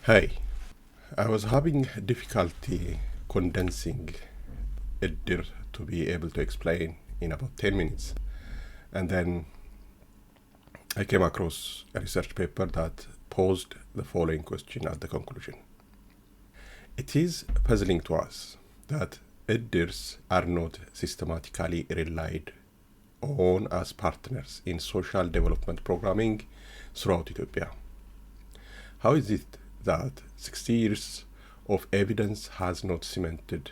Hi, I was having difficulty condensing Iddir to be able to explain in about 10 minutes. And then I came across a research paper that posed the following question at the conclusion. It is puzzling to us that Iddirs are not systematically relied on as partners in social development programming throughout Ethiopia. How is it that 60 years of evidence has not cemented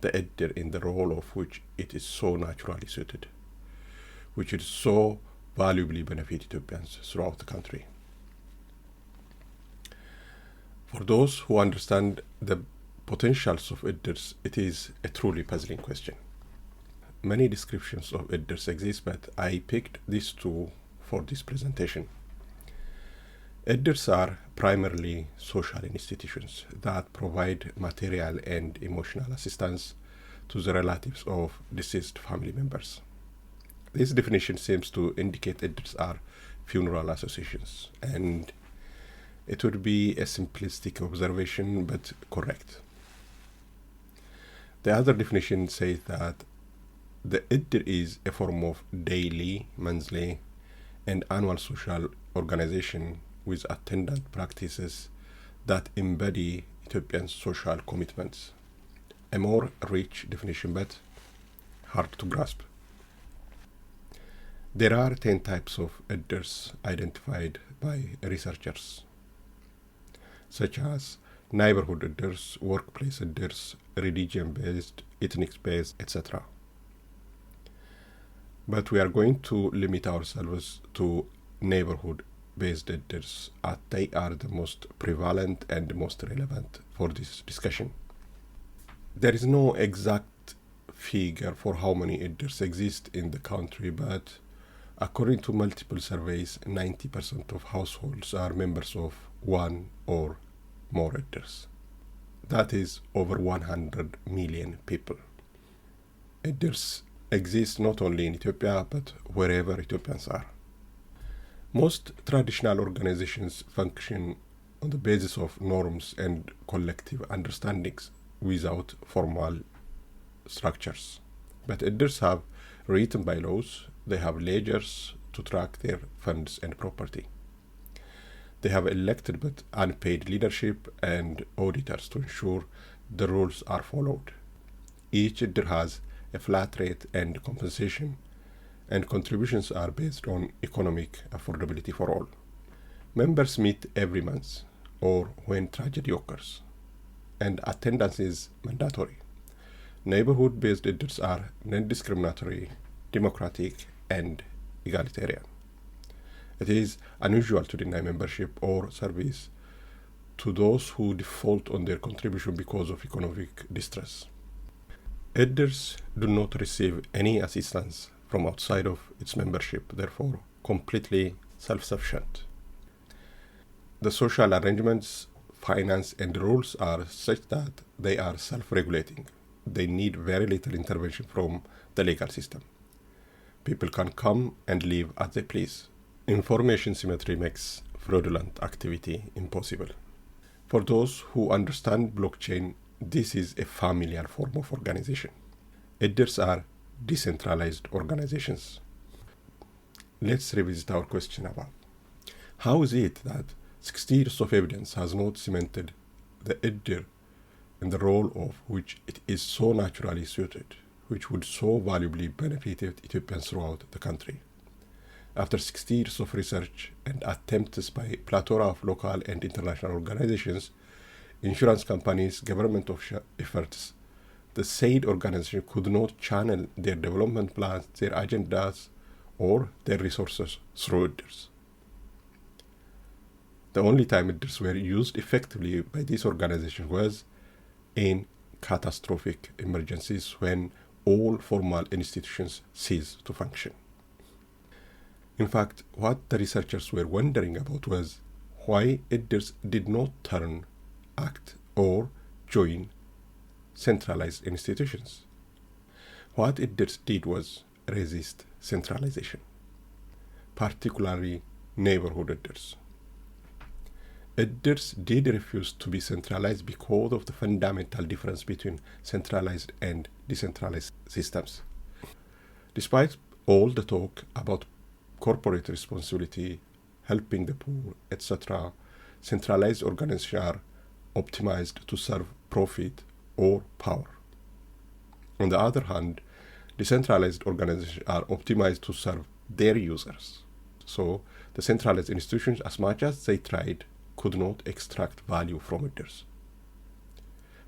the Iddir in the role of which it is so naturally suited, which would so valuably benefit Ethiopians throughout the country? For those who understand the potentials of Iddirs, it is a truly puzzling question. Many descriptions of Iddirs exist, but I picked these two for this presentation. Iddirs are primarily social institutions that provide material and emotional assistance to the relatives of deceased family members. This definition seems to indicate Iddirs are funeral associations, and it would be a simplistic observation but correct. The other definition says that the Iddir is a form of daily, monthly, and annual social organization with attendant practices that embody Ethiopian social commitments. A more rich definition, but hard to grasp. There are 10 types of Iddirs identified by researchers, such as neighborhood Iddirs, workplace Iddirs, religion-based, ethnic-based, etc. But we are going to limit ourselves to neighborhood-based Iddirs, as they are the most prevalent and most relevant for this discussion. There is no exact figure for how many Iddirs exist in the country, but according to multiple surveys, 90% of households are members of one or more Iddirs. That is over 100 million people. Iddirs exist not only in Ethiopia, but wherever Ethiopians are. Most traditional organizations function on the basis of norms and collective understandings without formal structures. But Iddirs have written bylaws, they have ledgers to track their funds and property. They have elected but unpaid leadership and auditors to ensure the rules are followed. Each Iddir has a flat rate and compensation, and contributions are based on economic affordability for all. Members meet every month or when tragedy occurs, and attendance is mandatory. Neighborhood-based Iddirs are non-discriminatory, democratic, and egalitarian. It is unusual to deny membership or service to those who default on their contribution because of economic distress. Iddirs do not receive any assistance from outside of its membership, therefore completely self-sufficient. The social arrangements, finance, and rules are such that they are self-regulating. They need very little intervention from the legal system. People can come and leave as they please. Information symmetry makes fraudulent activity impossible. For those who understand blockchain, this is a familiar form of organization. Iddirs are decentralized organizations. Let's revisit our question about how is it that 60 years of evidence has not cemented the Iddir in the role of which it is so naturally suited, which would so valuably benefit Ethiopians throughout the country. After 60 years of research and attempts by a plethora of local and international organizations, insurance companies, government efforts, the said organization could not channel their development plans, their agendas, or their resources through Iddirs. The only time Iddirs were used effectively by these organizations was in catastrophic emergencies when all formal institutions cease to function. In fact, what the researchers were wondering about was why Iddirs did not turn, act, or join centralized institutions. What Iddirs did was resist centralization, particularly neighborhood Iddirs. Iddirs did refuse to be centralized because of the fundamental difference between centralized and decentralized systems. Despite all the talk about corporate responsibility, helping the poor, etc., centralized organizations are optimized to serve profit or power. On the other hand, decentralized organizations are optimized to serve their users. So the centralized institutions, as much as they tried, could not extract value from Iddirs.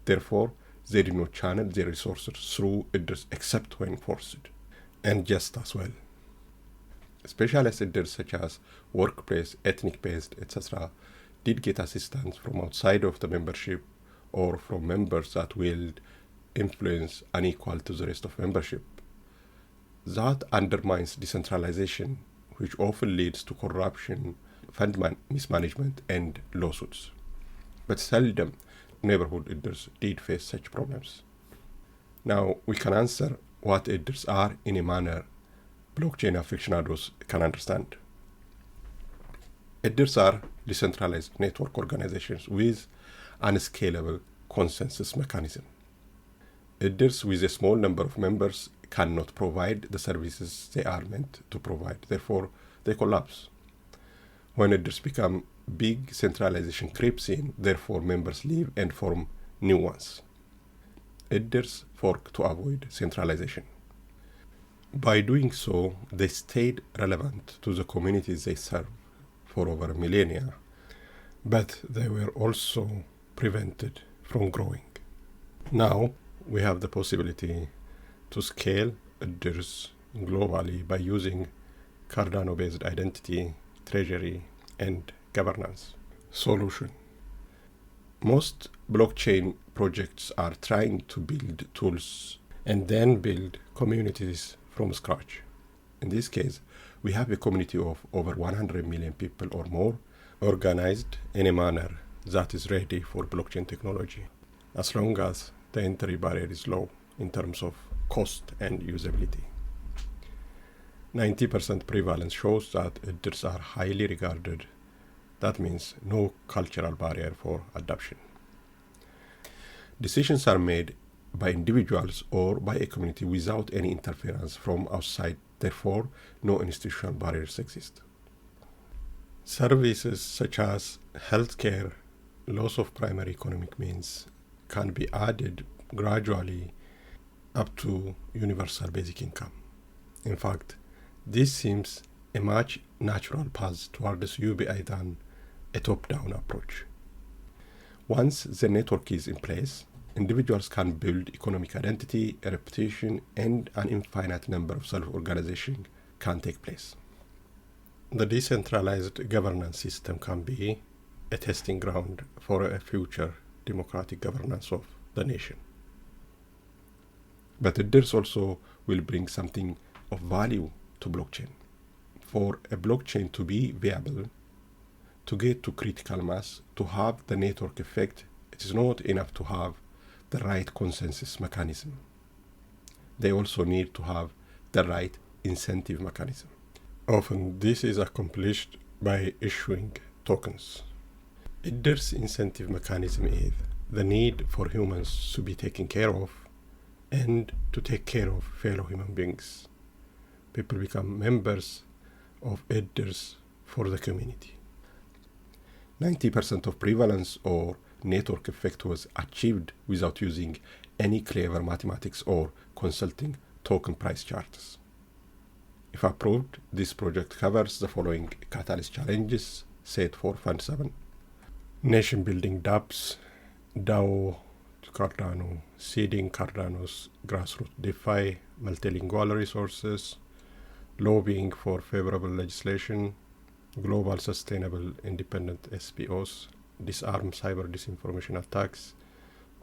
Therefore, they did not channel their resources through Iddirs except when forced, and just as well. Specialized Iddirs such as workplace, ethnic-based, etc., did get assistance from outside of the membership or from members that wield influence unequal to the rest of membership. That undermines decentralization, which often leads to corruption, fund mismanagement, and lawsuits. But seldom neighborhood Iddirs did face such problems. Now, we can answer what Iddirs are in a manner blockchain aficionados can understand. Iddirs are decentralized network organizations with unscalable consensus mechanism. Iddirs with a small number of members cannot provide the services they are meant to provide. Therefore, they collapse. When Iddirs become big, centralization creeps in, therefore members leave and form new ones. Iddirs fork to avoid centralization. By doing so, they stayed relevant to the communities they serve for over millennia, but they were also prevented from growing. Now, we have the possibility to scale Iddirs globally by using Cardano-based identity, treasury, and governance. Solution. Most blockchain projects are trying to build tools and then build communities from scratch. In this case, we have a community of over 100 million people or more, organized in a manner that is ready for blockchain technology, as long as the entry barrier is low in terms of cost and usability. 90% prevalence shows that Iddirs are highly regarded. That means no cultural barrier for adoption. Decisions are made by individuals or by a community without any interference from outside. Therefore, no institutional barriers exist. Services such as healthcare, loss of primary economic means can be added gradually up to universal basic income. In fact, this seems a much natural path towards UBI than a top-down approach. Once the network is in place, individuals can build economic identity, a reputation, and an infinite number of self-organization can take place. The decentralized governance system can be a testing ground for a future democratic governance of the nation. But Iddirs also will bring something of value to blockchain. For a blockchain to be viable, to get to critical mass, to have the network effect, it is not enough to have the right consensus mechanism. They also need to have the right incentive mechanism. Often this is accomplished by issuing tokens. Iddir's incentive mechanism is the need for humans to be taken care of and to take care of fellow human beings. People become members of Iddirs for the community. 90% of prevalence or network effect was achieved without using any clever mathematics or consulting token price charts. If approved, this project covers the following catalyst challenges set for Fund 7. Nation building dApps, DAO to Cardano, seeding Cardano's grassroots DeFi, multilingual resources, lobbying for favorable legislation, global sustainable independent SPOs, disarm cyber disinformation attacks,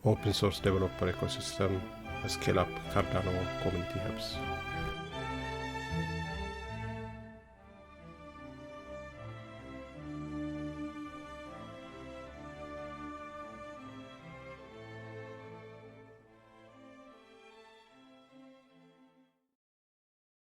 open source developer ecosystem, scale up Cardano community hubs.